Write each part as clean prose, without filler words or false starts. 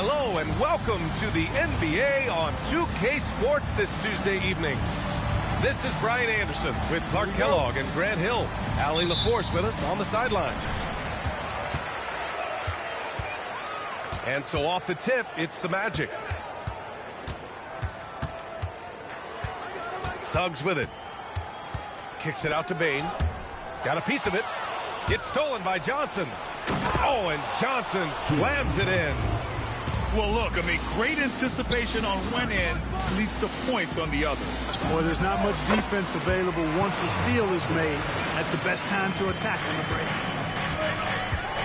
Hello and welcome to the NBA on 2K Sports this Tuesday evening. This is Brian Anderson with Clark Kellogg and Grant Hill. Allie LaForce with us on the sideline. And so off the tip, it's the Magic. Suggs with it. Kicks it out to Bane. Got a piece of it. It's stolen by Johnson. Oh, and Johnson slams it in. Well, look, great anticipation on one end leads to points on the other. Well, there's not much defense available once a steal is made. That's the best time to attack on the break.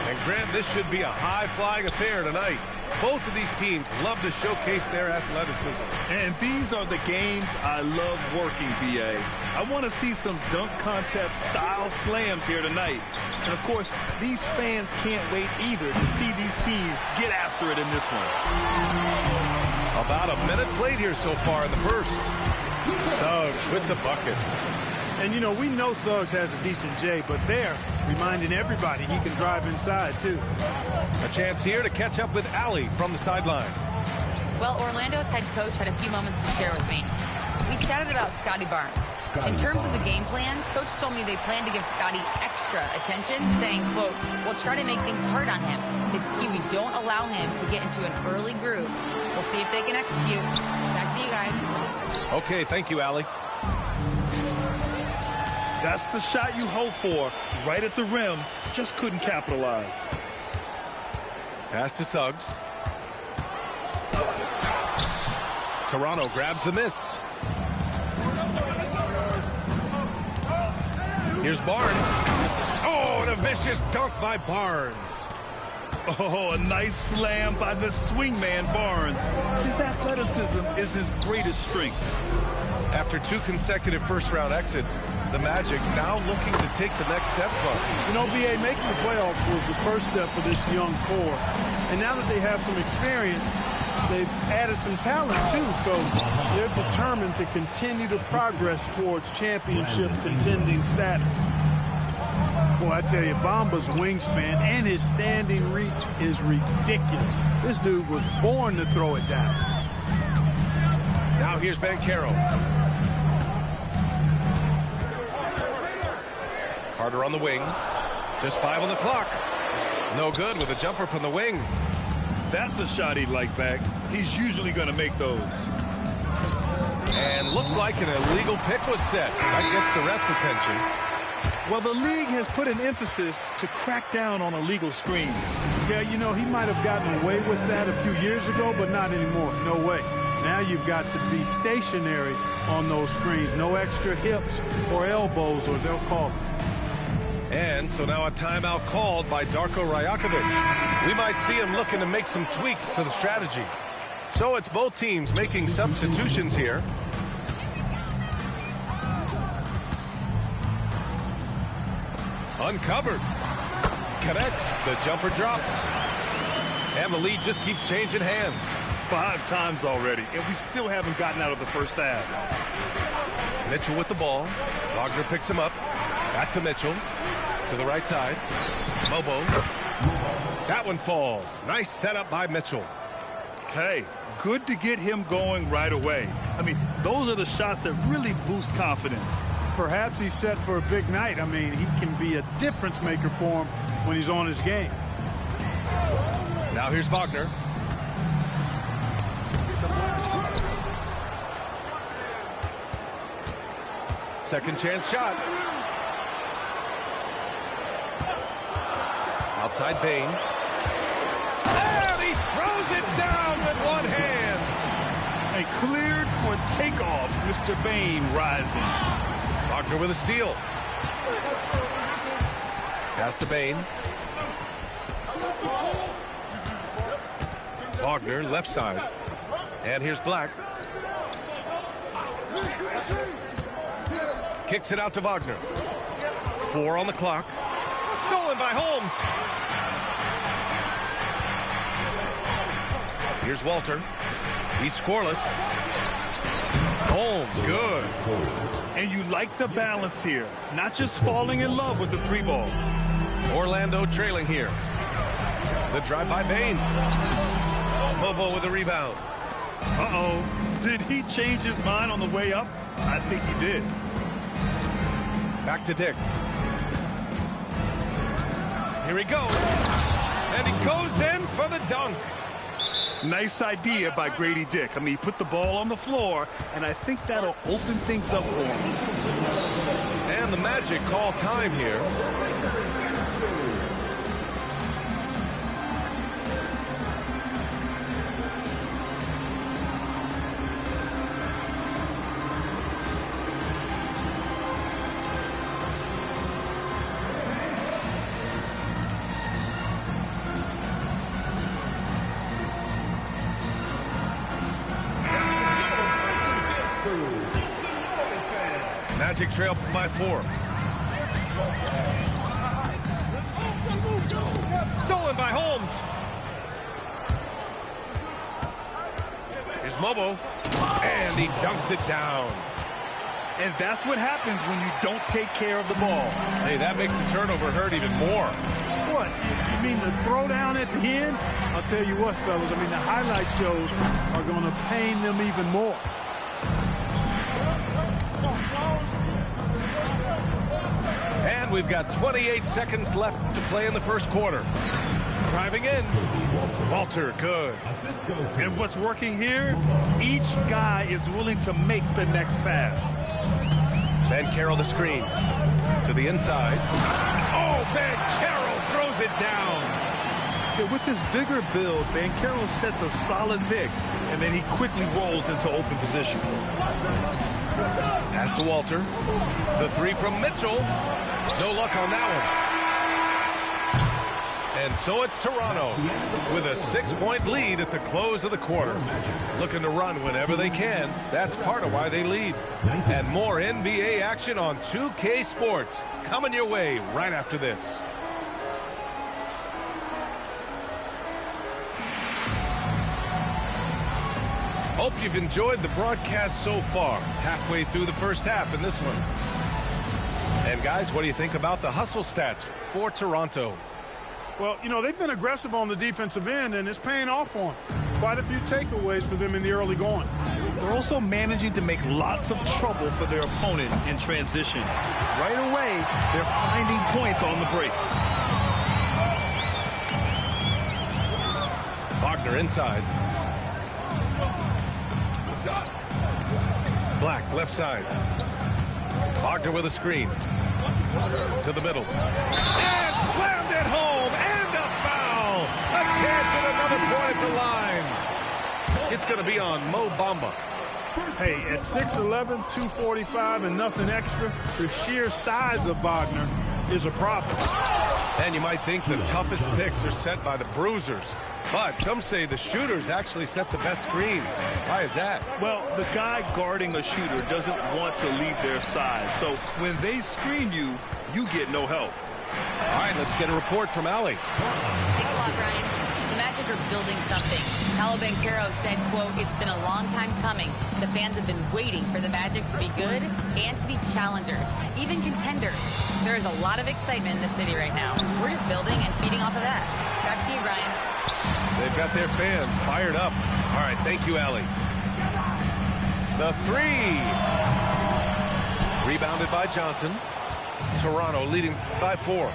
And Grant, this should be a high-flying affair tonight. Both of these teams love to showcase their athleticism. And these are the games I love working, B.A. I want to see some dunk contest-style slams here tonight. And, of course, these fans can't wait either to see these teams get after it in this one. About a minute played here so far in the first. Suggs with the bucket. And, you know, we know Suggs has a decent J, but they're reminding everybody he can drive inside, too. A chance here to catch up with Allie from the sideline. Well, Orlando's head coach had a few moments to share with me. We chatted about Scotty Barnes. In terms of the game plan, Coach told me they plan to give Scotty extra attention, saying, quote, we'll try to make things hard on him. It's key we don't allow him to get into an early groove. We'll see if they can execute. Back to you guys. Okay, thank you, Allie. That's the shot you hope for. Right at the rim. Just couldn't capitalize. Pass to Suggs. Toronto grabs the miss. Here's Barnes. Oh, and a vicious dunk by Barnes. Oh, a nice slam by the swingman Barnes. His athleticism is his greatest strength. After two consecutive first-round exits, the Magic now looking to take the next step from. You know, B.A., making the playoffs was the first step for this young core. And now that they have some experience, they've added some talent, too. So they're determined to continue to progress towards championship contending status. Boy, I tell you, Bamba's wingspan and his standing reach is ridiculous. This dude was born to throw it down. Now here's Banchero. Carter on the wing. Just 5 on the clock. No good with a jumper from the wing. That's a shot he'd like back. He's usually going to make those. And looks like an illegal pick was set. That gets the ref's attention. Well, the league has put an emphasis to crack down on illegal screens. Yeah, you know, he might have gotten away with that a few years ago, but not anymore. No way. Now you've got to be stationary on those screens. No extra hips or elbows, or they'll call it. And so now a timeout called by Darko Rajakovic. We might see him looking to make some tweaks to the strategy. So it's both teams making substitutions here. Uncovered. Connects. The jumper drops. And the lead just keeps changing hands. 5 times already, and we still haven't gotten out of the first half. Mitchell with the ball. Wagner picks him up. Back to Mitchell. To the right side. Bobo. That one falls. Nice setup by Mitchell. Hey, good to get him going right away. Those are the shots that really boost confidence. Perhaps he's set for a big night. He can be a difference maker for him when he's on his game. Now here's Wagner. Second chance shot. Outside Bane. And he throws it down with one hand. And cleared for takeoff. Mr. Bane rising. Wagner with a steal. Pass to Bane. Wagner left side. And here's Black. Kicks it out to Wagner. 4 on the clock. Stolen by Holmes. Here's Walter. He's scoreless. Holmes, good. And you like the balance here. Not just falling in love with the 3-ball. Orlando trailing here. The drive by Bane. Bobo with the rebound. Uh-oh. Did he change his mind on the way up? I think he did. Back to Dick. Here he goes. And he goes in for the dunk. Nice idea by Grady Dick. I mean, he put the ball on the floor, and I think that'll open things up for him. And the Magic call time here. Magic trail by 4. Stolen by Holmes. Here's Mobo. And he dunks it down. And that's what happens when you don't take care of the ball. Hey, that makes the turnover hurt even more. What? You mean the throwdown at the end? I'll tell you what, fellas. I mean, the highlight shows are going to pain them even more. And we've got 28 seconds left to play in the first quarter. Driving in. Walter, good. And what's working here? Each guy is willing to make the next pass. Banchero the screen. To the inside. Oh, Banchero throws it down. Yeah, with his bigger build, Banchero sets a solid pick, and then he quickly rolls into open position. Pass to Walter. The 3 from Mitchell. No luck on that one. And so it's Toronto with a 6-point lead at the close of the quarter. Looking to run whenever they can. That's part of why they lead. And more NBA action on 2K Sports coming your way right after this. Hope you've enjoyed the broadcast so far. Halfway through the first half in this one. And guys, what do you think about the hustle stats for Toronto? Well, you know, they've been aggressive on the defensive end, and it's paying off for them. Quite a few takeaways for them in the early going. They're also managing to make lots of trouble for their opponent in transition. Right away, they're finding points on the break. Wagner inside. Black, left side. Wagner with a screen. To the middle. And slammed it home. And a foul. A chance at another point at the line. It's going to be on Mo Bamba. Hey, at 6'11", 245, and nothing extra, the sheer size of Wagner is a problem. And you might think the toughest picks are set by the bruisers. But some say the shooters actually set the best screens. Why is that? Well, the guy guarding a shooter doesn't want to leave their side. So when they screen you, you get no help. All right, let's get a report from Allie. Thanks a lot, Brian. The Magic are building something. Paolo Banchero said, quote, "It's been a long time coming. The fans have been waiting for the Magic to be good and to be challengers, even contenders. There is a lot of excitement in the city right now. We're just building and feeding off of that." Back to you, Brian. They've got their fans fired up. All right, thank you, Allie. The 3. Rebounded by Johnson. Toronto leading by 4.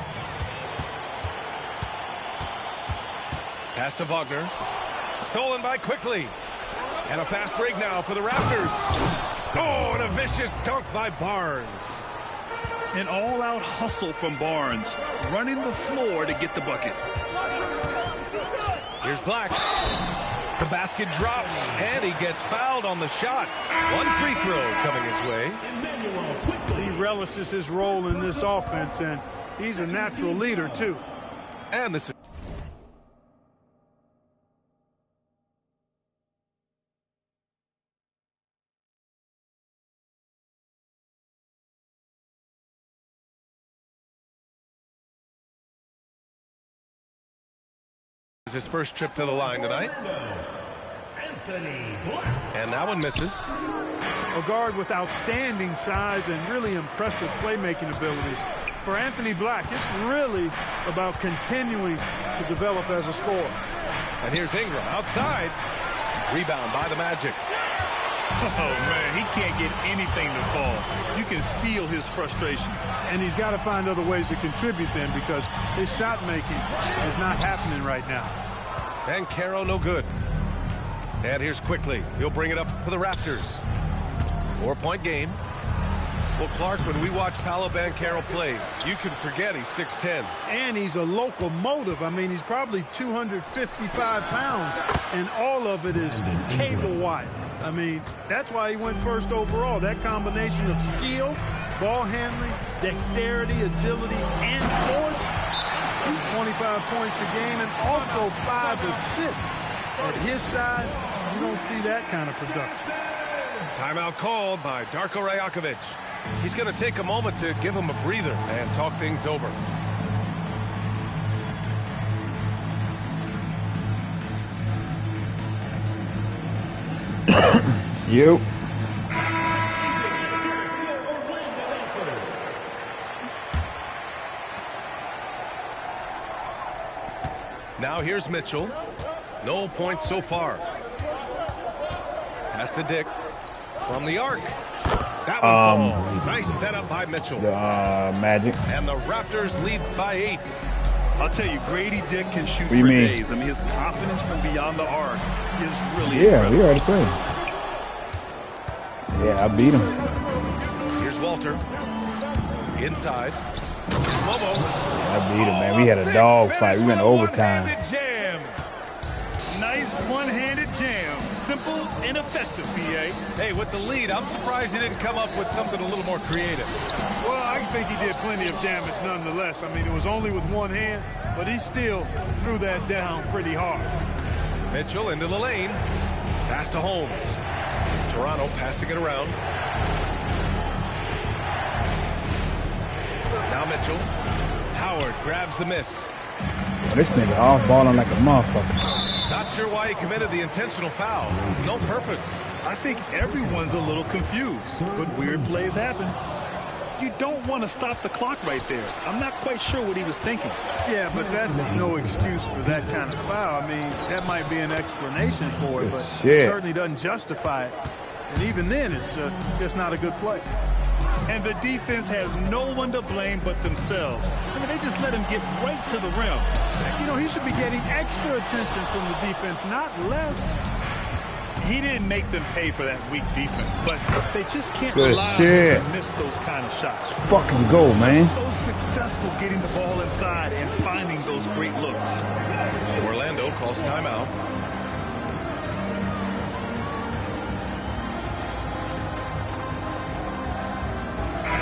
Pass to Wagner. Stolen by Quickly. And a fast break now for the Raptors. Oh, and a vicious dunk by Barnes. An all-out hustle from Barnes, running the floor to get the bucket. Here's Black. The basket drops, and he gets fouled on the shot. One free throw coming his way. He relishes his role in this offense, and he's a natural leader, too. And this is... his first trip to the line tonight. And that one misses. A guard with outstanding size and really impressive playmaking abilities. For Anthony Black, it's really about continuing to develop as a scorer. And here's Ingram outside. Rebound by the Magic. Oh, man, he can't get anything to fall. You can feel his frustration. And he's got to find other ways to contribute then because his shot making is not happening right now. Banchero no good. And here's Quickly. He'll bring it up for the Raptors. 4-point game. Well, Clark, when we watch Paolo Banchero play, you can forget he's 6'10". And he's a locomotive. I mean, he's probably 255 pounds, and all of it is cable wire. I mean, that's why he went first overall. That combination of skill, ball handling, dexterity, agility, and force. He's 25 points a game and also 5 assists. At his size, you don't see that kind of production. Timeout called by Darko Rajakovic. He's going to take a moment to give him a breather and talk things over. You. Now here's Mitchell. No points so far. Pass to Dick. From the arc. That one falls. Nice setup by Mitchell. Magic. And the Raptors lead by 8. I'll tell you, Grady Dick can shoot What for do you mean? days. I mean, his confidence from beyond the arc is really Yeah, incredible. we already played. Yeah, I beat him. Here's Walter. Inside. Lobo. I beat him, man. We had a dog fight. We went to overtime. One-handed jam. Nice one-handed jam. Simple and effective, B.A. Hey, with the lead, I'm surprised he didn't come up with something a little more creative. Well, I think he did plenty of damage nonetheless. I mean, it was only with one hand, but he still threw that down pretty hard. Mitchell into the lane. Pass to Holmes. Toronto passing it around. Now Mitchell. Howard grabs the miss. Well, this nigga off balling like a motherfucker. Not sure why he committed the intentional foul. No purpose. I think everyone's a little confused, but weird plays happen. You don't want to stop the clock right there. I'm not quite sure what he was thinking. Yeah, but that's no excuse for that kind of foul. I mean, that might be an explanation for it, but it certainly doesn't justify it. And even then, it's just not a good play. And the defense has no one to blame but themselves. I mean, they just let him get right to the rim. You know, he should be getting extra attention from the defense, not less. He didn't make them pay for that weak defense, but they just can't Good rely on shit. him to miss those kind of shots. Fucking go, man. So successful getting the ball inside and finding those great looks. Orlando calls timeout.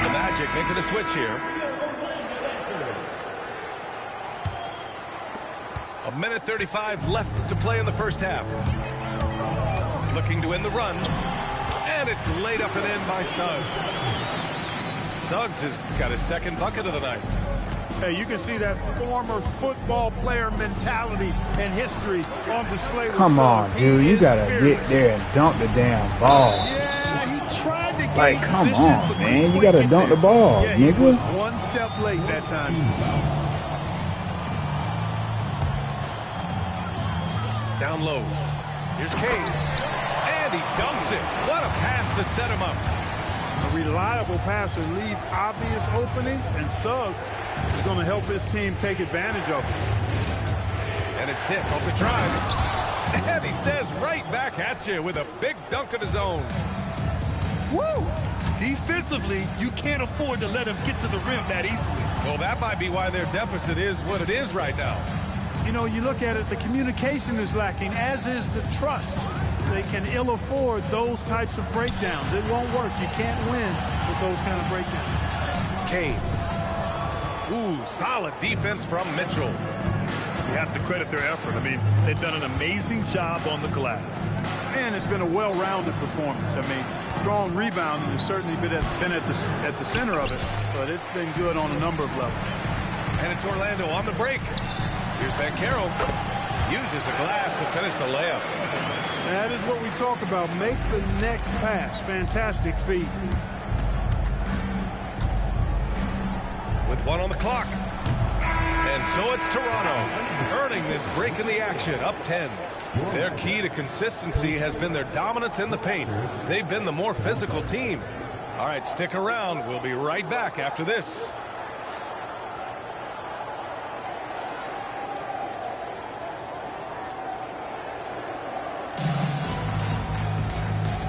The Magic making a switch here. A minute 35 left to play in the first half. Looking to end the run. And it's laid up and in by Suggs. Suggs has got his second bucket of the night. Hey, you can see that former football player mentality and history on display. Come on, dude. You gotta get there and dunk the damn ball. Yeah, he tried to get Like, in come position, on, but man. couldn't You quite gotta get dunk the there. ball, Yeah, he was nigga. one step late that time. Down low. Here's Kane. And he dunks it. What a pass to set him up. A reliable passer leave obvious openings, and Suggs is going to help his team take advantage of it. And it's Dick off the drive. And he says right back at you with a big dunk of his own. Woo! Defensively, you can't afford to let him get to the rim that easily. Well, that might be why their deficit is what it is right now. You know, you look at it, the communication is lacking, as is the trust. They can ill afford those types of breakdowns. It won't work. You can't win with those kind of breakdowns. Kane. Ooh, solid defense from Mitchell. You have to credit their effort. I mean, they've done an amazing job on the glass. And it's been a well-rounded performance. I mean, strong rebounding has certainly been at the center of it, but it's been good on a number of levels. And it's Orlando on the break. Here's Banchero. Uses the glass to finish the layup. That is what we talk about. Make the next pass. Fantastic feed. With one on the clock. And so it's Toronto earning this break in the action, up 10. Their key to consistency has been their dominance in the paint. They've been the more physical team. All right, stick around. We'll be right back after this.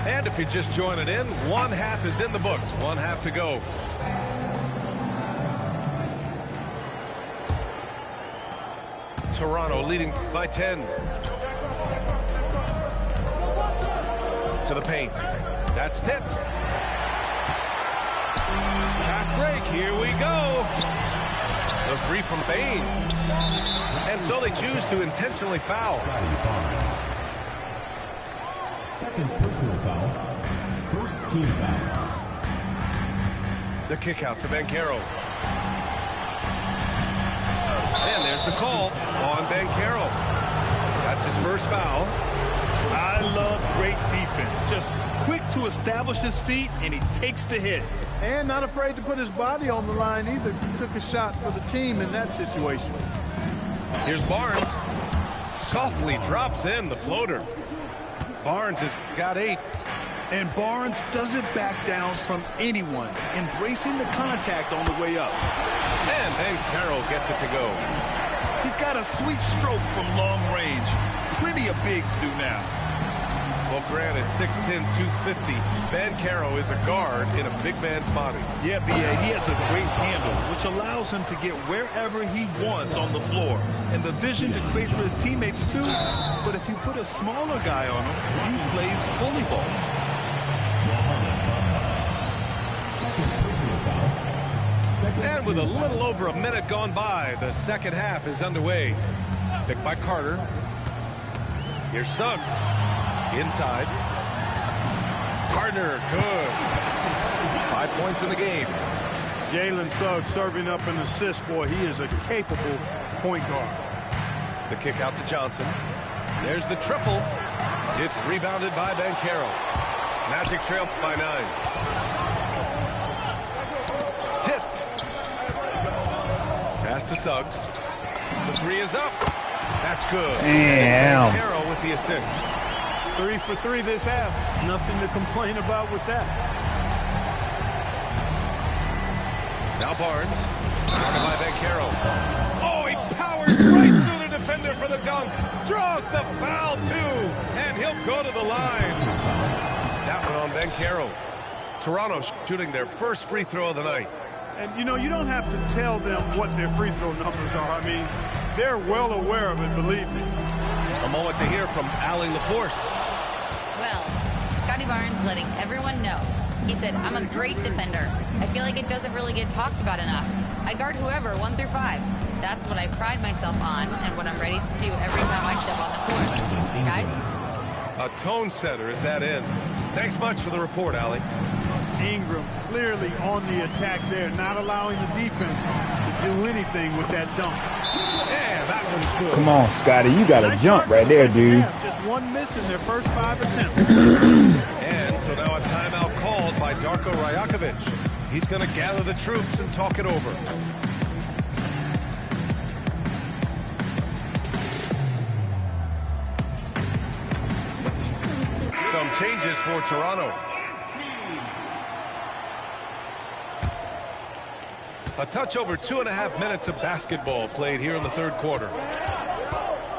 And if you're just joining in, one half is in the books. One half to go. Toronto leading by 10. To the paint. That's tipped. Fast break. Here we go. The three from Bane. And so they choose to intentionally foul. Second personal foul. First team foul. The kick out to Banchero. And there's the call on Banchero. That's his first foul. I love great defense. Just quick to establish his feet, and he takes the hit. And not afraid to put his body on the line either. He took a shot for the team in that situation. Here's Barnes. Softly drops in the floater. Barnes has got 8. And Barnes doesn't back down from anyone, embracing the contact on the way up. And Banchero gets it to go. He's got a sweet stroke from long range. Plenty of bigs do now. Well, granted, 6'10", 250. Banchero is a guard in a big man's body. Yeah, B.A., he has a great handle, which allows him to get wherever he wants on the floor. And the vision to create for his teammates, too. But if you put a smaller guy on him, he plays bully ball. And with a little over a minute gone by, the second half is underway. Picked by Carter. Here's Suggs. Inside. Carter, good. 5 points in the game. Jalen Suggs serving up an assist. Boy, he is a capable point guard. The kick out to Johnson. There's the triple. It's rebounded by Banchero. Magic trail by 9. Tipped. Pass to Suggs. The 3 is up. That's good. Damn. Banchero with the assist. 3 for 3 this half. Nothing to complain about with that. Now Barnes. Countered by Banchero. Oh, he powers right through the defender for the dunk. Draws the foul, too. And he'll go to the line. That one on Banchero. Toronto shooting their first free throw of the night. And, you know, you don't have to tell them what their free throw numbers are. I mean, they're well aware of it, believe me. A moment to hear from Allie LaForce. Well, Scotty Barnes letting everyone know. He said, I'm a great defender. I feel like it doesn't really get talked about enough. I guard whoever, 1 through 5. That's what I pride myself on and what I'm ready to do every time I step on the floor. Guys? A tone setter at that end. Thanks much for the report, Allie. Ingram clearly on the attack there, not allowing the defense to do anything with that dunk. Yeah, that one's good. Come on, Scotty. You got to jump right there, dude. Just one miss in their first 5 attempts. And so now a timeout called by Darko Rajakovic. He's going to gather the troops and talk it over. Some changes for Toronto. A touch over 2.5 minutes of basketball played here in the third quarter.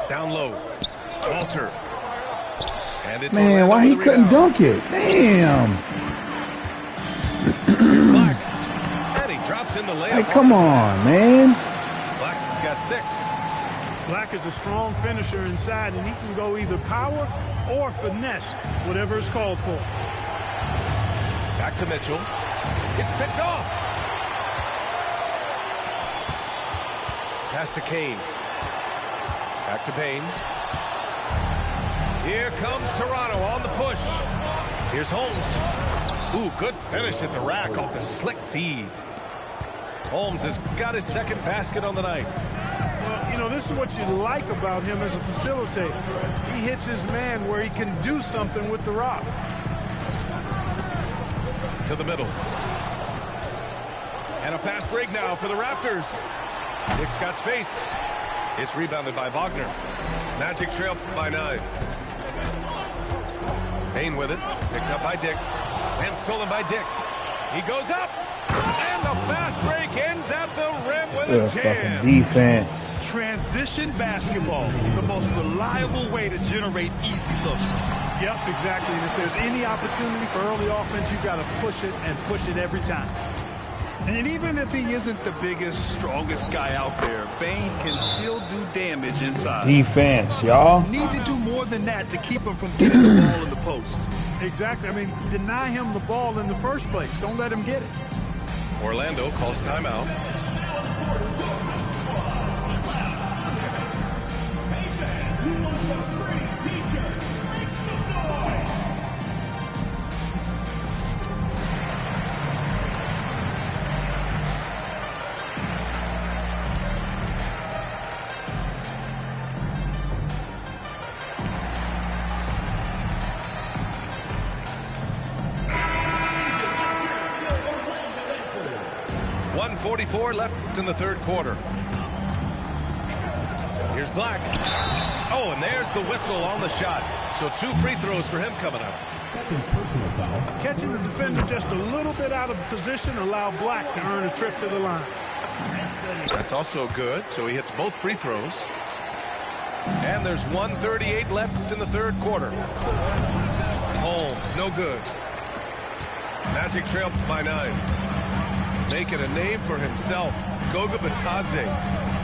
Down low. Walter. And it's Man, why he couldn't dunk it? Damn. Black. And he drops in the layup. Hey, come on, man. Black's got 6. Black is a strong finisher inside, and he can go either power or finesse, whatever is called for. Back to Mitchell. It's picked off. Pass to Kane. Back to Payne. Here comes Toronto on the push. Here's Holmes. Ooh, good finish at the rack off the slick feed. Holmes has got his second basket on the night. Well, you know, this is what you like about him as a facilitator. He hits his man where he can do something with the rock. To the middle. And a fast break now for the Raptors. Dick's got space. It's rebounded by Wagner. Magic trail by 9. Payne with it. Picked up by Dick. And stolen by Dick. He goes up. And the fast break ends at the rim with a jam. Fucking defense. Transition basketball, the most reliable way to generate easy looks. Yep, exactly. And if there's any opportunity for early offense, you've got to push it and push it every time. And even if he isn't the biggest, strongest guy out there, Bane can still do damage inside. Defense, y'all. Need to do more than that to keep him from getting the ball in the post. Exactly. I mean, deny him the ball in the first place. Don't let him get it. Orlando calls timeout. .44 left in the third quarter. Here's Black. Oh, and there's the whistle on the shot. So 2 free throws for him coming up. Second personal foul. Catching the defender just a little bit out of position allowed Black to earn a trip to the line. That's also good. So he hits both free throws. And there's 1:38 left in the third quarter. Holmes, no good. Magic trail by 9. Making a name for himself. Goga Bitadze.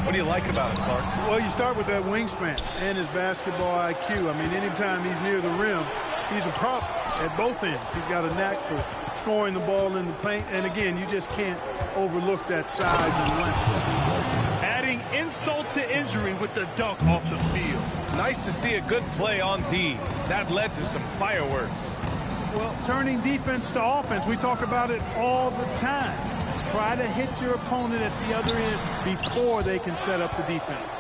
What do you like about him, Clark? Well, you start with that wingspan and his basketball IQ. I mean, anytime he's near the rim, he's a problem at both ends. He's got a knack for scoring the ball in the paint. And again, you just can't overlook that size and length. Adding insult to injury with the dunk off the steal. Nice to see a good play on D. That led to some fireworks. Well, turning defense to offense, we talk about it all the time. Try to hit your opponent at the other end before they can set up the defense.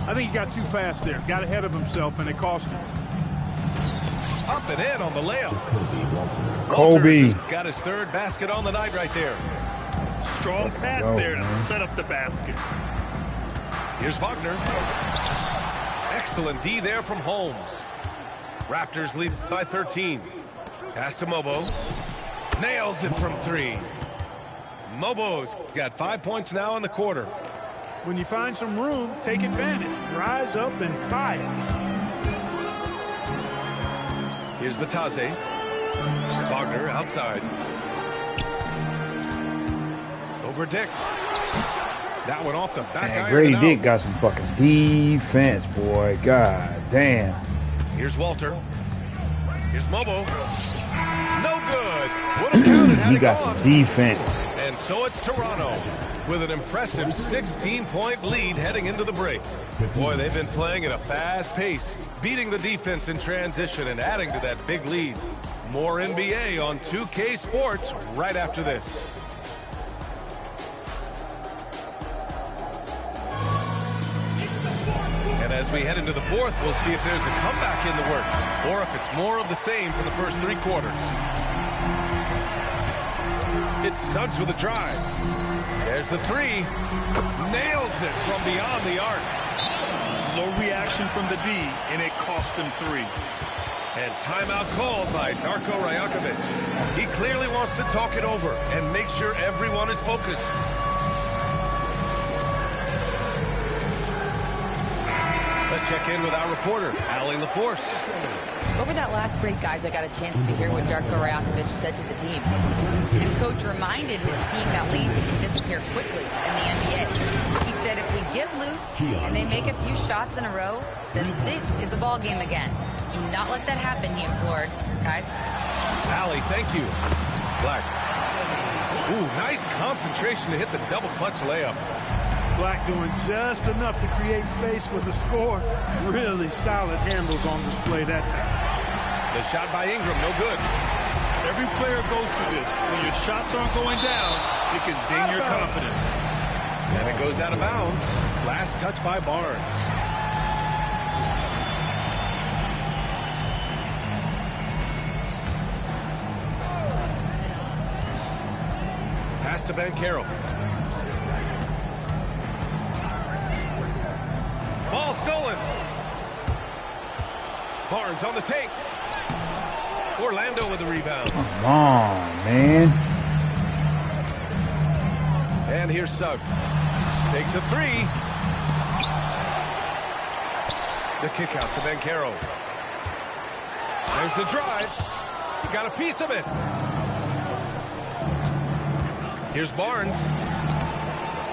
I think he got too fast there. Got ahead of himself, and it cost him. Up and in on the layup. Kobe. Walters has got his third basket on the night right there. Strong pass there to set up the basket. Here's Wagner. Excellent D there from Holmes. Raptors lead by 13. Pass to Mobo. Nails it from 3. Mobo's got 5 points now in the quarter. When you find some room, take advantage. Rise up and fire. Here's Bitadze. Wagner outside. Over Dick. That one off the back iron. Grady Dick got some fucking defense, boy. God damn. Here's Walter. Here's Mobo. No good. Would have counted had He it got gone. some defense. And so it's Toronto with an impressive 16-point lead heading into the break. Boy, they've been playing at a fast pace, beating the defense in transition and adding to that big lead. More NBA on 2K Sports right after this. And as we head into the fourth, we'll see if there's a comeback in the works or if it's more of the same for the first 3 quarters. It's Suggs with a drive. There's the 3. Nails it from beyond the arc. Slow reaction from the D, and it cost him 3. And timeout called by Darko Rajakovic. He clearly wants to talk it over and make sure everyone is focused. Let's check in with our reporter, Allie LaForce. Over that last break, guys, I got a chance to hear what Darko Rajakovic said to the team. And Coach reminded his team that leads can disappear quickly in the NBA. He said if we get loose and they make a few shots in a row, then this is a ball game again. Do not let that happen, he implored. Guys. Allie, thank you. Black. Ooh, nice concentration to hit the double clutch layup. Black doing just enough to create space for the score. Really solid handles on display that time. The shot by Ingram, no good. Every player goes through this. When your shots aren't going down, it can ding your confidence. And it goes out of bounds. Last touch by Barnes. Pass to Banchero. Barnes on the take. Orlando with the rebound. Come on, man. And here's Suggs. Takes a three. The kick out to Banchero. There's the drive. He got a piece of it. Here's Barnes.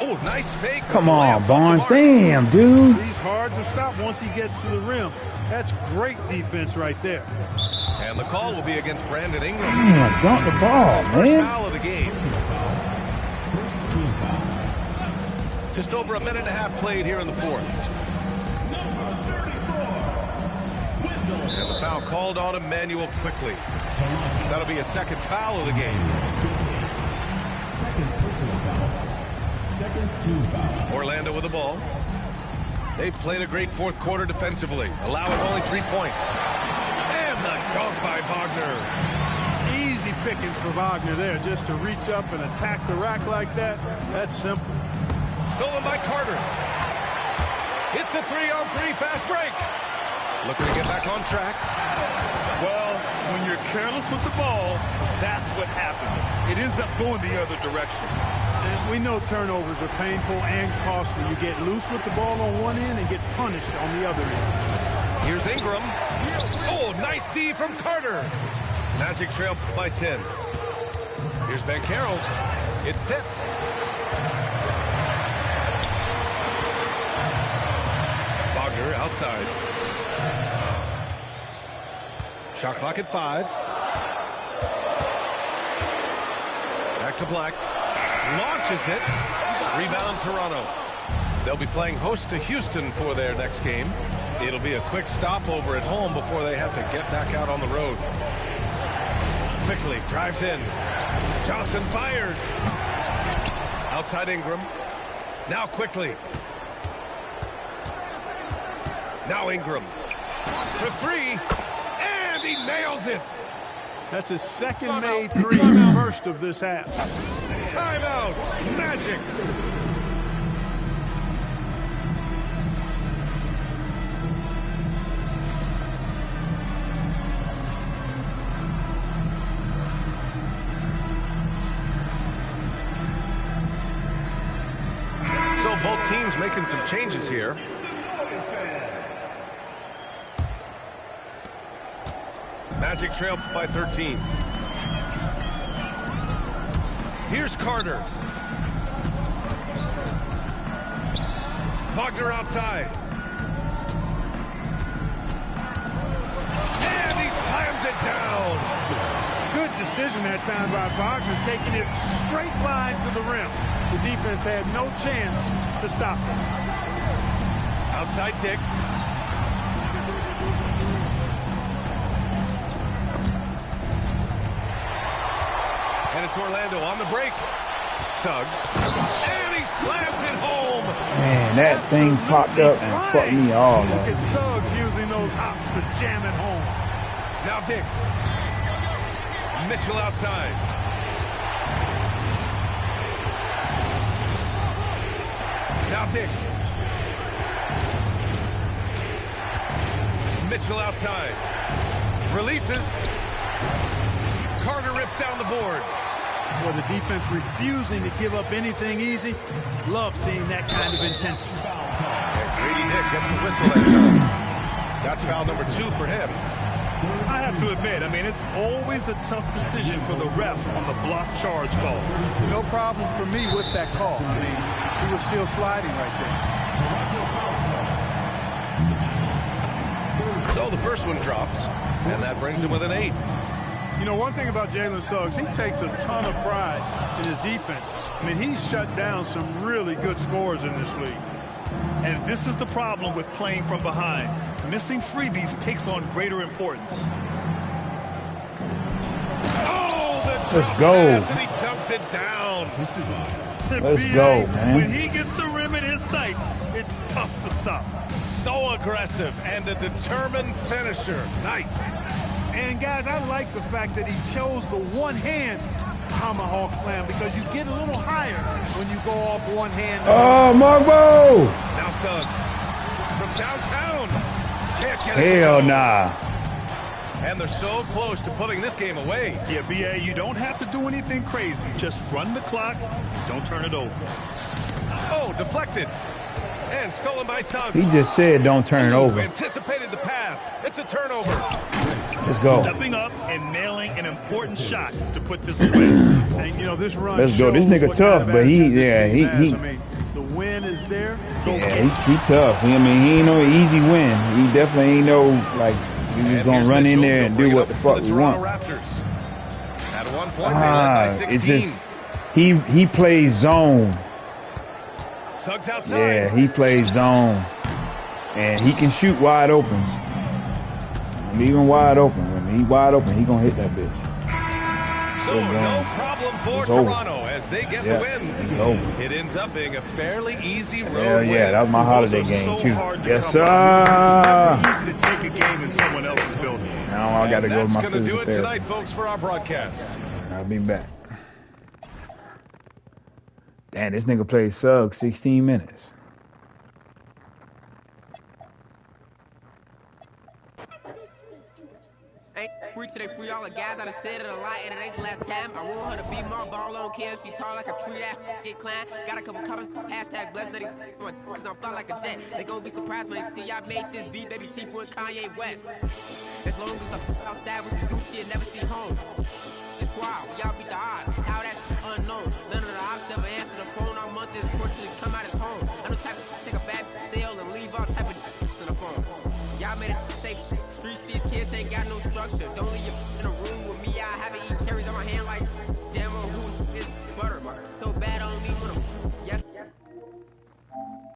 Oh, nice fake. Come on, Barnes. Damn, dude. He's hard to stop once he gets to the rim. That's great defense right there. And the call will be against Brandon Ingram. Damn, drop the ball, First man. foul of the game. Just over a minute and a half played here in the fourth. And the foul called on Emmanuel quickly. That'll be a second foul of the game. Second personal foul. Second team foul. Orlando with the ball. They've played a great fourth quarter defensively, allowing only 3 points. And the dunk by Wagner. Easy pickings for Wagner there, just to reach up and attack the rack like that. That's simple. Stolen by Carter. It's a 3-on-3 fast break. Looking to get back on track. Well, when you're careless with the ball, that's what happens. It ends up going the other direction. And we know turnovers are painful and costly. You get loose with the ball on one end and get punished on the other end. Here's Ingram. Oh, nice D from Carter. Magic trail by 10. Here's Banchero. It's tipped. Wagner outside. Shot clock at 5. Back to Black. Launches it. Rebound Toronto. They'll be playing host to Houston for their next game. It'll be a quick stopover at home before they have to get back out on the road. Quickly drives in. Johnson fires. Outside Ingram. Now quickly. Now Ingram. For 3. And he nails it. That's his second made three, first of this half. Timeout. Magic. So both teams making some changes here. Magic trail by 13. Here's Carter. Wagner outside. And he slams it down. Good decision that time by Wagner, taking it straight line to the rim. The defense had no chance to stop it. Outside Dick. And it's Orlando on the break. Suggs. And he slams it home. Man, that thing popped up and fucked me all Look up. at Suggs using those hops to jam it home. Now Dick. Mitchell outside. Now Dick. Mitchell outside. Releases. Carter rips down the board. Well, the defense refusing to give up anything easy. Love seeing that kind of intensity. And Grady Dick gets a whistle that time. That's foul number 2 for him. I have to admit, it's always a tough decision for the ref on the block charge call. No problem for me with that call. He was still sliding right there. So the first one drops, and that brings him with an 8. You know, one thing about Jalen Suggs, he takes a ton of pride in his defense. He's shut down some really good scorers in this league. And this is the problem with playing from behind. Missing freebies takes on greater importance. Oh, the Let's go. pass, and he dunks it down. Let's go, man. When he gets the rim in his sights, it's tough to stop. So aggressive and a determined finisher. Nice. And, guys, I like the fact that he chose the one-hand tomahawk slam because you get a little higher when you go off one hand. Oh, Marbo! Now Suggs from downtown. Can't get it to Hell go. nah. And they're so close to putting this game away. Yeah, B.A., you don't have to do anything crazy. Just run the clock. Don't turn it over. Oh, deflected. And stolen by Suggs. He just said don't turn it over. Anticipated the pass. It's a turnover. Let's go. Stepping up and nailing an important shot to put this away. And, you know, this run Let's go. This shows nigga what tough, kind of but he, attitude this yeah, team has. he. I mean, the win is there. Go Yeah, get it. he tough. I mean, he ain't no easy win. He definitely ain't no, like, we just And gonna here's run in Mitchell. there He'll and bring do it what up the for fuck we Toronto want. Raptors. At one point, they led by 16. It's just, he plays zone. Suggs outside. Yeah, he plays zone. And he can shoot wide opens. And even wide open. When he wide open, he gonna hit that bitch. So no problem for It's over. Toronto as they get Yeah, the win. it's over. It ends up being a fairly easy road Hell win. yeah, that was my holiday Those are game so too. hard to Yes, come sir. by. It's never easy to take a game in someone else's building. Now I gotta go to That's my going to do physical it therapy. tonight, folks, for our broadcast. I'll be back. Damn, this nigga played Suggs 16 minutes. Ain't free today, free all the guys. I done said it a lot, and it ain't the last time. I want her to be more ball on care if she tall like a tree that get climb. Got a couple comments, hashtag blessed, now these cause I'm fly like a jet. They gon' be surprised when they see I made this beat, baby Chief and Kanye West. As long as I'm outside with the zoo shit, never see home. It's wild, y'all beat the odds. How that's unknown. None of the ops ever answer the phone. Our month is portion to come out as home. I'm the type to take a bad deal and leave all type of in the phone. Y'all made it safe. Streets, these kids ain't got no structure. Don't leave your in a room with me